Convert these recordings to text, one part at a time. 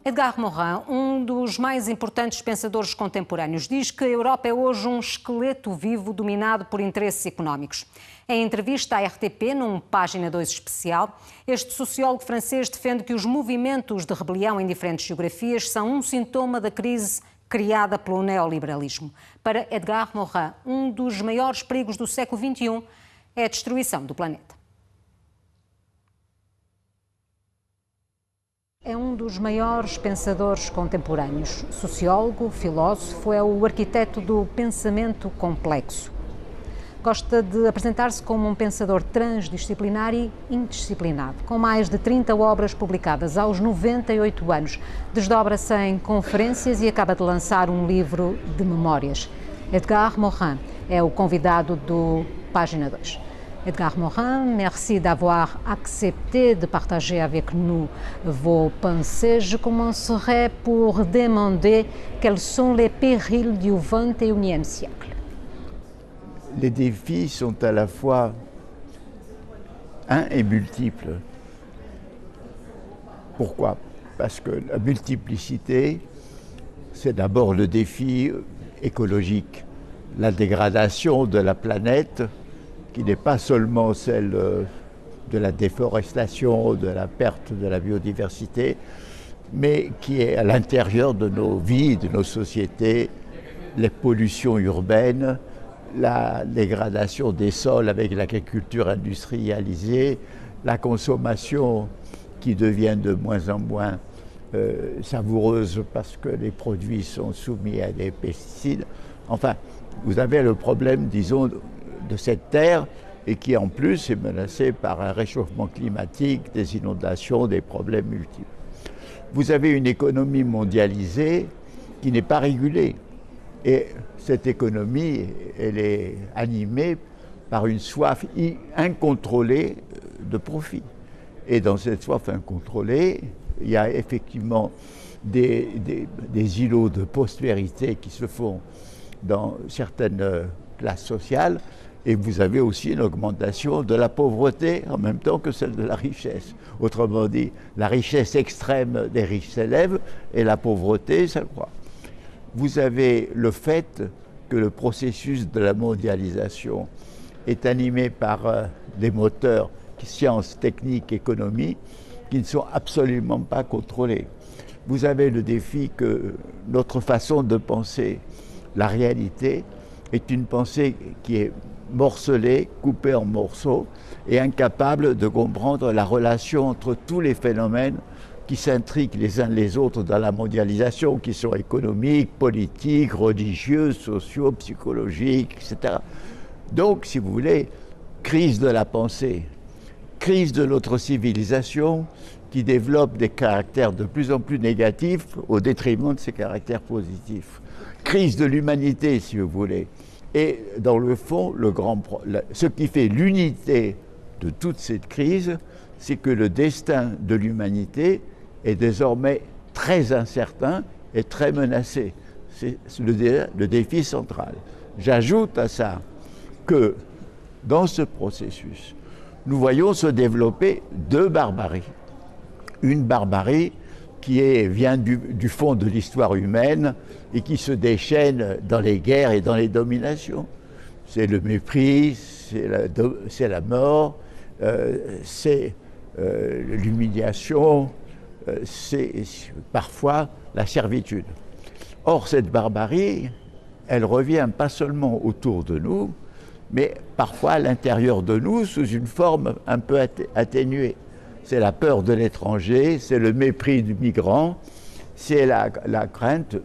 Edgar Morin, um dos mais importantes pensadores contemporâneos, diz que a Europa é hoje um esqueleto vivo dominado por interesses económicos. Em entrevista à RTP, num Página 2 especial, este sociólogo francês defende que os movimentos de rebelião em diferentes geografias são um sintoma da crise criada pelo neoliberalismo. Para Edgar Morin, um dos maiores perigos do século XXI é a destruição do planeta. É um dos maiores pensadores contemporâneos. Sociólogo, filósofo, é o arquiteto do pensamento complexo. Gosta de apresentar-se como um pensador transdisciplinar e indisciplinado. Com mais de 30 obras publicadas aos 98 anos, desdobra-se em conferências e acaba de lançar um livro de memórias. Edgar Morin é o convidado do Página 2. Edgar Morin, merci d'avoir accepté de partager avec nous vos pensées. Je commencerai pour demander quels sont les périls du XXIe siècle. Les défis sont à la fois un et multiples. Pourquoi? Parce que la multiplicité, c'est d'abord le défi écologique, la dégradation de la planète, qui n'est pas seulement celle de la déforestation, de la perte de la biodiversité, mais qui est à l'intérieur de nos vies, de nos sociétés, les pollutions urbaines, la dégradation des sols avec l'agriculture industrialisée, la consommation qui devient de moins en moins savoureuse parce que les produits sont soumis à des pesticides. Enfin, vous avez le problème, disons, de cette terre et qui en plus est menacée par un réchauffement climatique, des inondations, des problèmes multiples. Vous avez une économie mondialisée qui n'est pas régulée et cette économie, elle est animée par une soif incontrôlée de profit. Et dans cette soif incontrôlée, il y a effectivement des îlots de prospérité qui se font dans certaines classes sociales. Et vous avez aussi une augmentation de la pauvreté en même temps que celle de la richesse. Autrement dit, la richesse extrême des riches s'élève et la pauvreté s'accroît. Vous avez le fait que le processus de la mondialisation est animé par des moteurs sciences, techniques, économie, qui ne sont absolument pas contrôlés. Vous avez le défi que notre façon de penser la réalité est une pensée qui est morcelée, coupée en morceaux et incapable de comprendre la relation entre tous les phénomènes qui s'intriguent les uns les autres dans la mondialisation, qui sont économiques, politiques, religieux, sociaux, psychologiques, etc. Donc, si vous voulez, crise de la pensée, crise de notre civilisation qui développe des caractères de plus en plus négatifs au détriment de ses caractères positifs. Crise de l'humanité, si vous voulez. Et dans le fond, ce qui fait l'unité de toute cette crise, c'est que le destin de l'humanité est désormais très incertain et très menacé. C'est le défi central. J'ajoute à ça que dans ce processus, nous voyons se développer deux barbaries. Une barbarie qui vient du fond de l'histoire humaine et qui se déchaîne dans les guerres et dans les dominations. C'est le mépris, c'est la mort, c'est l'humiliation, c'est parfois la servitude. Or, cette barbarie, elle revient pas seulement autour de nous, mais parfois à l'intérieur de nous sous une forme un peu atténuée. C'est la peur de l'étranger, c'est le mépris du migrant, c'est la crainte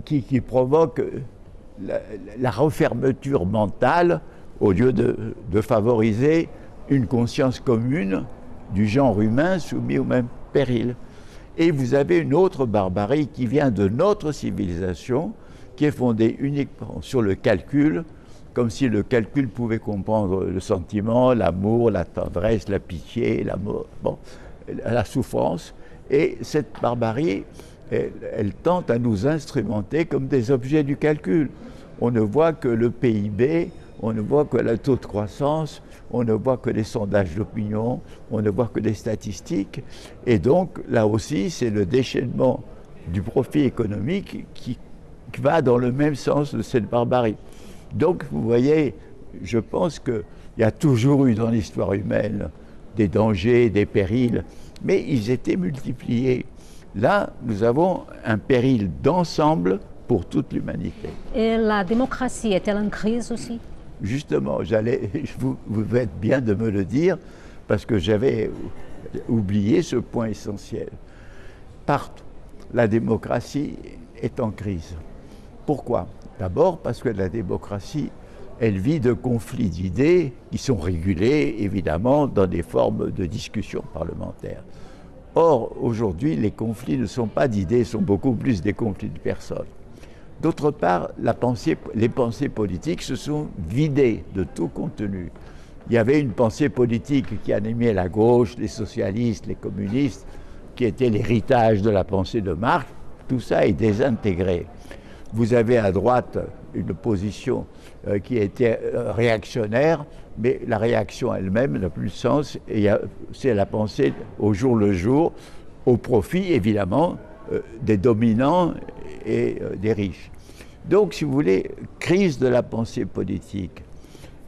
qui provoque la refermeture mentale au lieu de favoriser une conscience commune du genre humain soumis au même péril. Et vous avez une autre barbarie qui vient de notre civilisation, qui est fondée uniquement sur le calcul, comme si le calcul pouvait comprendre le sentiment, l'amour, la tendresse, la pitié, la souffrance. Et cette barbarie, elle tente à nous instrumenter comme des objets du calcul. On ne voit que le PIB, on ne voit que le taux de croissance, on ne voit que les sondages d'opinion, on ne voit que les statistiques. Et donc, là aussi, c'est le déchaînement du profit économique qui va dans le même sens de cette barbarie. Donc, vous voyez, je pense qu'il y a toujours eu dans l'histoire humaine des dangers, des périls, mais ils étaient multipliés. Là, nous avons un péril d'ensemble pour toute l'humanité. Et la démocratie est-elle en crise aussi? Justement, vous faites bien de me le dire, parce que j'avais oublié ce point essentiel. Partout, la démocratie est en crise. Pourquoi? D'abord parce que la démocratie, elle vit de conflits d'idées qui sont régulés, évidemment, dans des formes de discussion parlementaire. Or, aujourd'hui, les conflits ne sont pas d'idées, sont beaucoup plus des conflits de personnes. D'autre part, les pensées politiques se sont vidées de tout contenu. Il y avait une pensée politique qui animait la gauche, les socialistes, les communistes, qui était l'héritage de la pensée de Marx. Tout ça est désintégré. Vous avez à droite une position qui était réactionnaire, mais la réaction elle-même n'a plus de sens, et c'est la pensée au jour le jour, au profit évidemment des dominants et des riches. Donc, si vous voulez, crise de la pensée politique.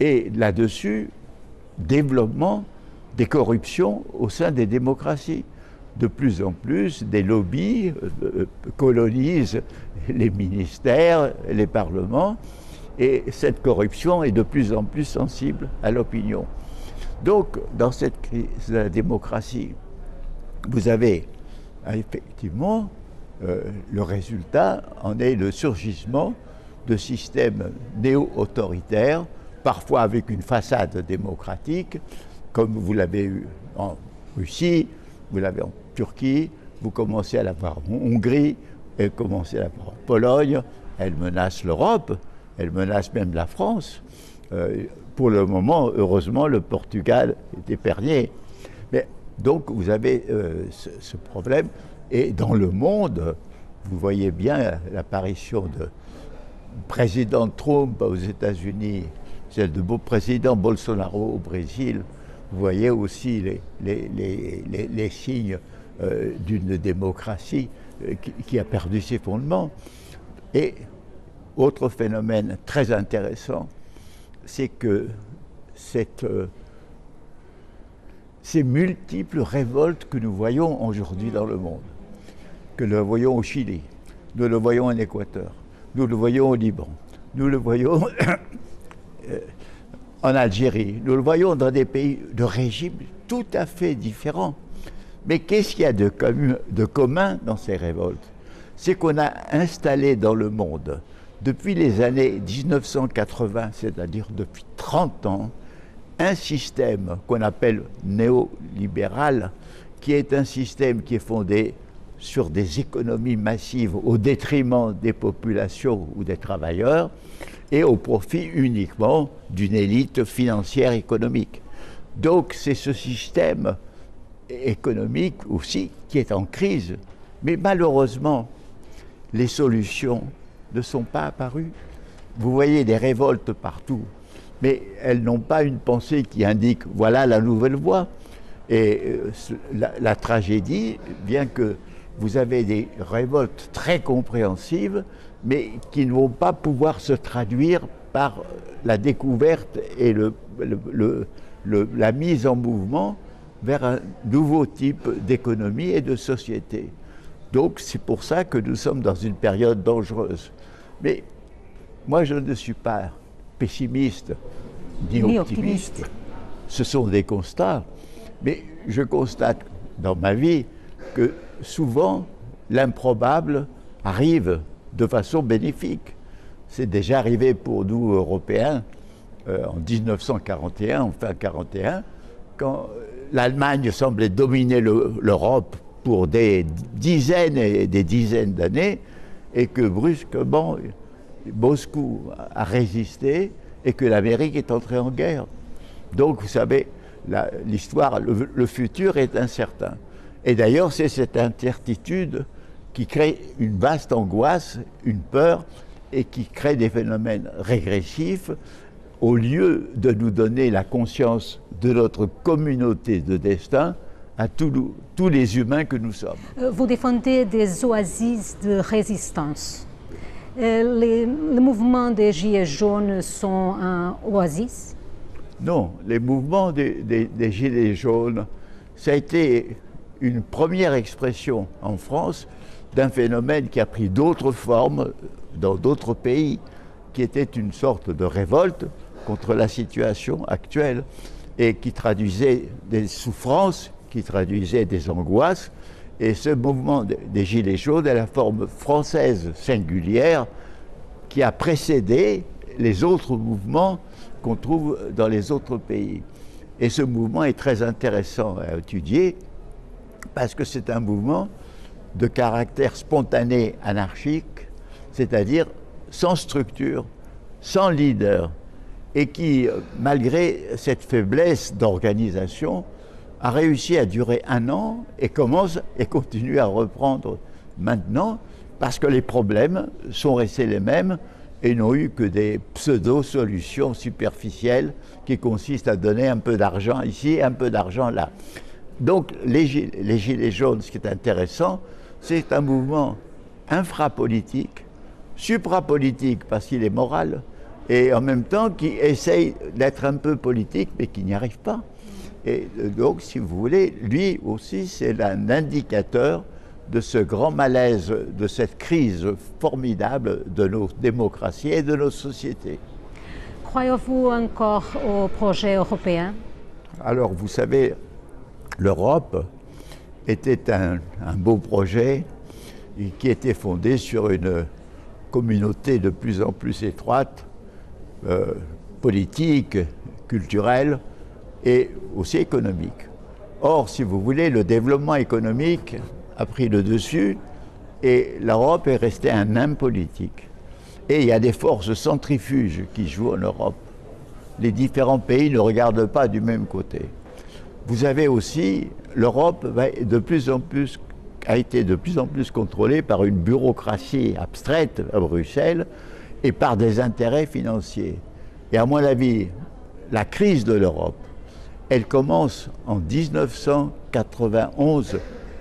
Et là-dessus, développement des corruptions au sein des démocraties. De plus en plus, des lobbies colonisent les ministères, les parlements, et cette corruption est de plus en plus sensible à l'opinion. Donc, dans cette crise de la démocratie, vous avez effectivement le résultat en est le surgissement de systèmes néo-autoritaires, parfois avec une façade démocratique, comme vous l'avez eu en Russie, vous l'avez en Turquie, vous commencez à l'avoir en Hongrie, elle commence à l'avoir en Pologne, elle menace l'Europe, elle menace même la France. Pour le moment, heureusement, le Portugal est épargné. Mais donc, vous avez ce problème. Et dans le monde, vous voyez bien l'apparition de président Trump aux États-Unis, celle de président Bolsonaro au Brésil. Vous voyez aussi les signes d'une démocratie qui a perdu ses fondements. Et autre phénomène très intéressant, c'est que ces multiples révoltes que nous voyons aujourd'hui dans le monde, que nous voyons au Chili, nous le voyons en Équateur, nous le voyons au Liban, nous le voyons en Algérie, nous le voyons dans des pays de régimes tout à fait différents. Mais qu'est-ce qu'il y a de commun dans ces révoltes? C'est qu'on a installé dans le monde, depuis les années 1980, c'est-à-dire depuis 30 ans, un système qu'on appelle néolibéral, qui est un système qui est fondé sur des économies massives au détriment des populations ou des travailleurs et au profit uniquement d'une élite financière économique. Donc c'est ce système économique aussi qui est en crise. Mais malheureusement, les solutions ne sont pas apparues. Vous voyez des révoltes partout, mais elles n'ont pas une pensée qui indique « voilà la nouvelle voie ». Et la tragédie vient que vous avez des révoltes très compréhensives, mais qui ne vont pas pouvoir se traduire par la découverte et la mise en mouvement vers un nouveau type d'économie et de société. Donc c'est pour ça que nous sommes dans une période dangereuse. Mais moi je ne suis pas pessimiste ni optimiste. Ce sont des constats. Mais je constate dans ma vie que souvent l'improbable arrive de façon bénéfique. C'est déjà arrivé pour nous Européens en 1941, en fin 1941, quand l'Allemagne semblait dominer l'Europe pour des dizaines et des dizaines d'années, et que brusquement Moscou a résisté et que l'Amérique est entrée en guerre. Donc vous savez, l'histoire, le futur est incertain. Et d'ailleurs, c'est cette incertitude qui crée une vaste angoisse, une peur, et qui crée des phénomènes régressifs au lieu de nous donner la conscience de notre communauté de destin à tous les humains que nous sommes. Vous défendez des oasis de résistance. Les mouvements des Gilets jaunes sont un oasis? Non, les mouvements des Gilets jaunes, ça a été une première expression en France d'un phénomène qui a pris d'autres formes dans d'autres pays, qui était une sorte de révolte contre la situation actuelle et qui traduisait des souffrances, qui traduisait des angoisses. Et ce mouvement des Gilets jaunes est la forme française singulière qui a précédé les autres mouvements qu'on trouve dans les autres pays. Et ce mouvement est très intéressant à étudier parce que c'est un mouvement de caractère spontané anarchique, c'est-à-dire sans structure, sans leader, et qui, malgré cette faiblesse d'organisation, a réussi à durer 1 an et continue à reprendre maintenant parce que les problèmes sont restés les mêmes et n'ont eu que des pseudo-solutions superficielles qui consistent à donner un peu d'argent ici, un peu d'argent là. Donc les Gilets jaunes, ce qui est intéressant, c'est un mouvement infrapolitique, suprapolitique parce qu'il est moral, et en même temps qui essaye d'être un peu politique mais qui n'y arrive pas. Et donc, si vous voulez, lui aussi, c'est un indicateur de ce grand malaise, de cette crise formidable de nos démocraties et de nos sociétés. Croyez-vous encore au projet européen? Alors, vous savez, l'Europe était un beau projet qui était fondé sur une communauté de plus en plus étroite, politique, culturelle, et aussi économique. Or, si vous voulez, le développement économique a pris le dessus et l'Europe est restée un nain politique. Et il y a des forces centrifuges qui jouent en Europe. Les différents pays ne regardent pas du même côté. Vous avez aussi, l'Europe a été de plus en plus contrôlée par une bureaucratie abstraite à Bruxelles et par des intérêts financiers. Et à mon avis, la crise de l'Europe, elle commence en 1991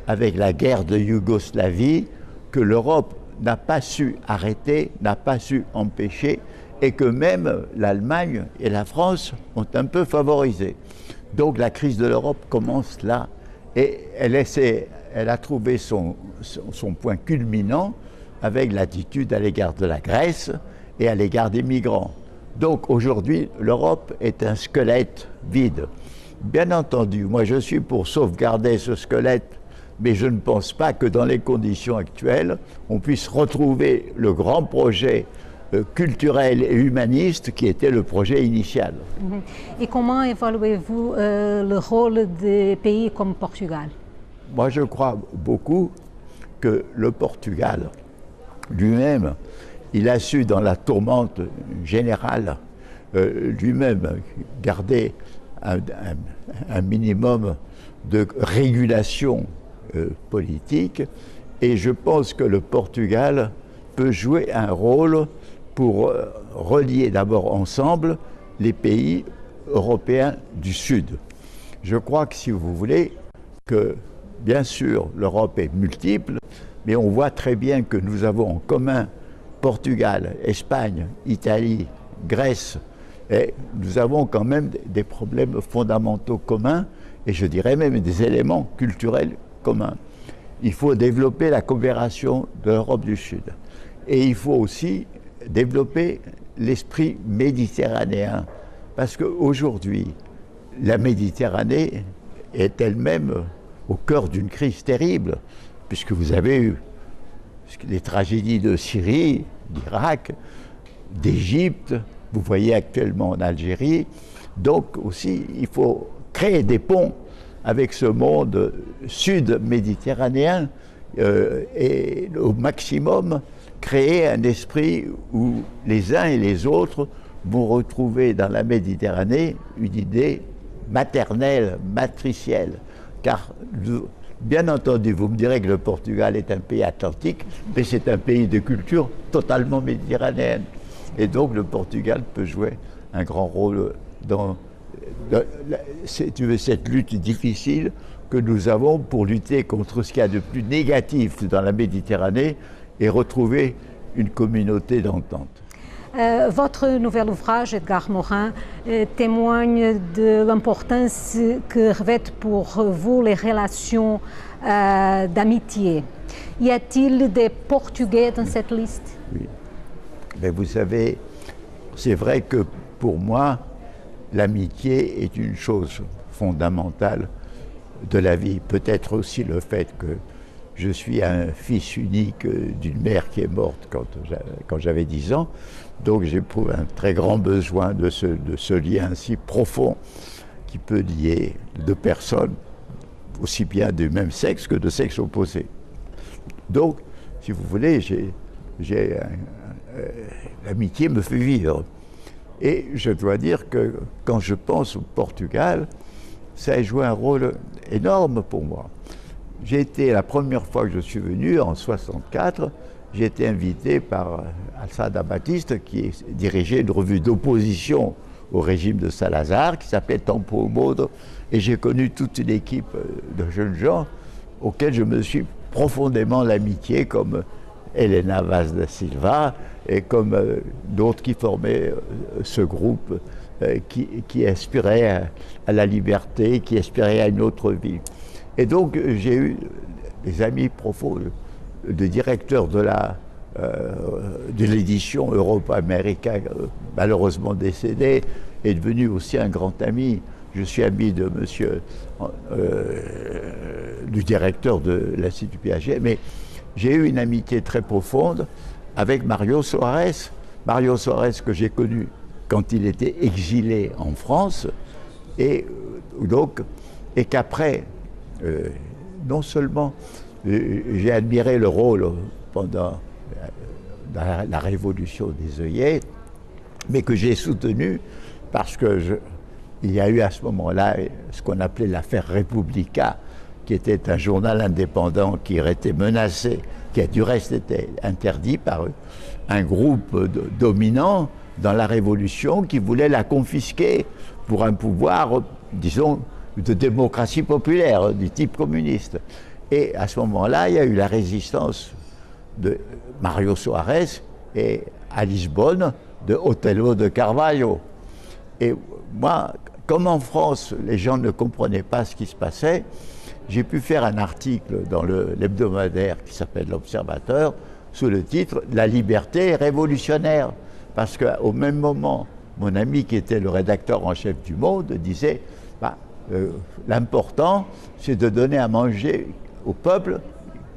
avec la guerre de Yougoslavie que l'Europe n'a pas su arrêter, n'a pas su empêcher et que même l'Allemagne et la France ont un peu favorisé. Donc la crise de l'Europe commence là et elle a trouvé son point culminant avec l'attitude à l'égard de la Grèce et à l'égard des migrants. Donc aujourd'hui, l'Europe est un squelette vide. Bien entendu, moi je suis pour sauvegarder ce squelette, mais je ne pense pas que dans les conditions actuelles, on puisse retrouver le grand projet culturel et humaniste qui était le projet initial. Et comment évaluez-vous le rôle des pays comme Portugal? Moi je crois beaucoup que le Portugal lui-même, il a su dans la tourmente générale lui-même garder un minimum de régulation politique et je pense que le Portugal peut jouer un rôle pour relier d'abord ensemble les pays européens du Sud. Je crois que si vous voulez que bien sûr l'Europe est multiple, mais on voit très bien que nous avons en commun Portugal, Espagne, Italie, Grèce, et nous avons quand même des problèmes fondamentaux communs et je dirais même des éléments culturels communs. Il faut développer la coopération de l'Europe du Sud et il faut aussi développer l'esprit méditerranéen parce qu'aujourd'hui, la Méditerranée est elle-même au cœur d'une crise terrible puisque vous avez eu les tragédies de Syrie, d'Irak, d'Égypte, vous voyez actuellement en Algérie. Donc aussi, il faut créer des ponts avec ce monde sud-méditerranéen et au maximum créer un esprit où les uns et les autres vont retrouver dans la Méditerranée une idée maternelle, matricielle. Car bien entendu, vous me direz que le Portugal est un pays atlantique, mais c'est un pays de culture totalement méditerranéenne. Et donc le Portugal peut jouer un grand rôle dans cette lutte difficile que nous avons pour lutter contre ce qu'il y a de plus négatif dans la Méditerranée et retrouver une communauté d'entente. Votre nouvel ouvrage, Edgar Morin, témoigne de l'importance que revêtent pour vous les relations d'amitié. Y a-t-il des Portugais dans cette liste? Oui. Mais vous savez, c'est vrai que pour moi, l'amitié est une chose fondamentale de la vie. Peut-être aussi le fait que je suis un fils unique d'une mère qui est morte quand j'avais 10 ans. Donc j'éprouve un très grand besoin de ce lien si profond qui peut lier deux personnes, aussi bien du même sexe que de sexe opposé. Donc, si vous voulez, l'amitié me fait vivre. Et je dois dire que quand je pense au Portugal, ça a joué un rôle énorme pour moi. La première fois que je suis venu, en 1964, j'ai été invité par Alçada Batista, qui dirigeait une revue d'opposition au régime de Salazar, qui s'appelait Tempo Modo, et j'ai connu toute une équipe de jeunes gens auxquels je me suis profondément l'amitié, comme Helena Vaz da Silva, et comme d'autres qui formaient ce groupe qui aspirait à la liberté, qui aspirait à une autre vie. Et donc j'ai eu des amis profonds, le directeur de l'édition Europe-América, malheureusement décédé, est devenu aussi un grand ami. Je suis ami de du directeur de l'Institut Piaget, mais j'ai eu une amitié très profonde avec Mario Soares. Mario Soares que j'ai connu quand il était exilé en France, et qu'après, non seulement j'ai admiré le rôle pendant la révolution des œillets, mais que j'ai soutenu parce que il y a eu à ce moment-là ce qu'on appelait l'affaire Republica, qui était un journal indépendant qui aurait été menacé, qui a du reste été interdit par un groupe dominant dans la Révolution qui voulait la confisquer pour un pouvoir, disons, de démocratie populaire, du type communiste. Et à ce moment-là, il y a eu la résistance de Mario Soares et à Lisbonne de Otelo de Carvalho. Et moi, comme en France, les gens ne comprenaient pas ce qui se passait, j'ai pu faire un article dans l'hebdomadaire qui s'appelle L'Observateur sous le titre « La liberté est révolutionnaire ». Parce qu'au même moment, mon ami qui était le rédacteur en chef du Monde disait l'important, c'est de donner à manger au peuple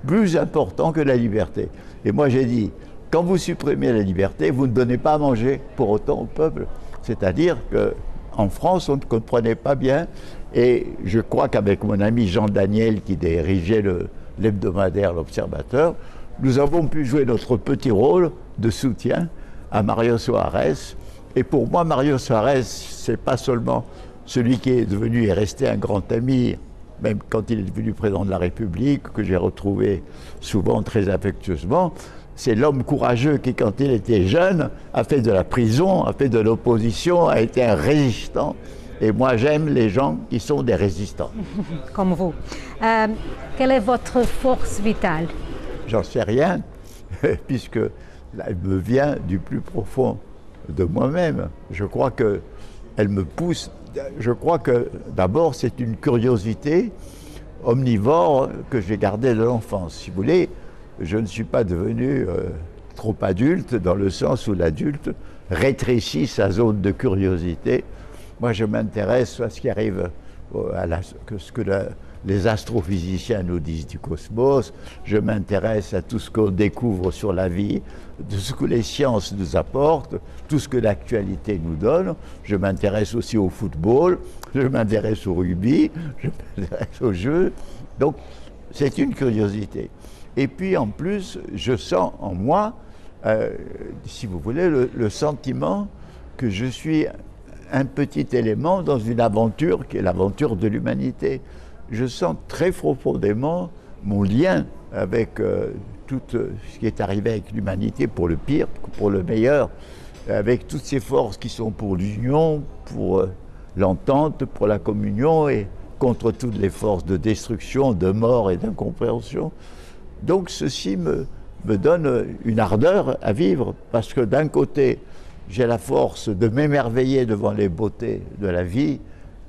plus important que la liberté. Et moi j'ai dit, quand vous supprimez la liberté, vous ne donnez pas à manger pour autant au peuple. C'est-à-dire qu'en France, on ne comprenait pas bien. Et je crois qu'avec mon ami Jean Daniel, qui dirigeait l'hebdomadaire L'Observateur, nous avons pu jouer notre petit rôle de soutien à Mario Soares. Et pour moi, Mario Soares, c'est pas seulement celui qui est devenu et resté un grand ami, même quand il est devenu président de la République, que j'ai retrouvé souvent très affectueusement. C'est l'homme courageux qui, quand il était jeune, a fait de la prison, a fait de l'opposition, a été un résistant. Et moi, j'aime les gens qui sont des résistants. Comme vous. Quelle est votre force vitale? J'en sais rien, puisque elle me vient du plus profond de moi-même. Je crois qu'elle me pousse. Je crois que d'abord, c'est une curiosité omnivore que j'ai gardée de l'enfance. Si vous voulez, je ne suis pas devenu trop adulte, dans le sens où l'adulte rétrécit sa zone de curiosité. Moi, je m'intéresse à ce qui arrive, les astrophysiciens nous disent du cosmos. Je m'intéresse à tout ce qu'on découvre sur la vie, de ce que les sciences nous apportent, tout ce que l'actualité nous donne. Je m'intéresse aussi au football, je m'intéresse au rugby, je m'intéresse aux jeux. Donc, c'est une curiosité. Et puis, en plus, je sens en moi, si vous voulez, le sentiment que je suis un petit élément dans une aventure qui est l'aventure de l'humanité. Je sens très profondément mon lien avec tout ce qui est arrivé avec l'humanité, pour le pire, pour le meilleur. avec toutes ces forces qui sont pour l'union, pour l'entente, pour la communion et contre toutes les forces de destruction, de mort et d'incompréhension. Donc ceci me donne une ardeur à vivre parce que d'un côté, j'ai la force de m'émerveiller devant les beautés de la vie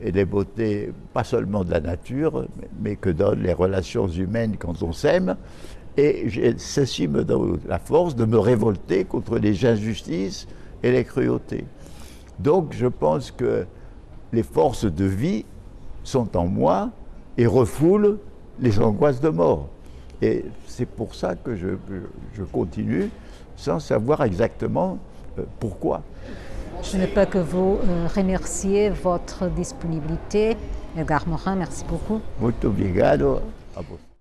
et les beautés pas seulement de la nature, mais que donnent les relations humaines quand on s'aime. Et ceci me donne la force de me révolter contre les injustices et les cruautés. Donc je pense que les forces de vie sont en moi et refoulent les angoisses de mort. Et c'est pour ça que je continue sans savoir exactement pourquoi. Je ne peux que vous remercier votre disponibilité. Edgar Morin, merci beaucoup. Muito obrigado a vous.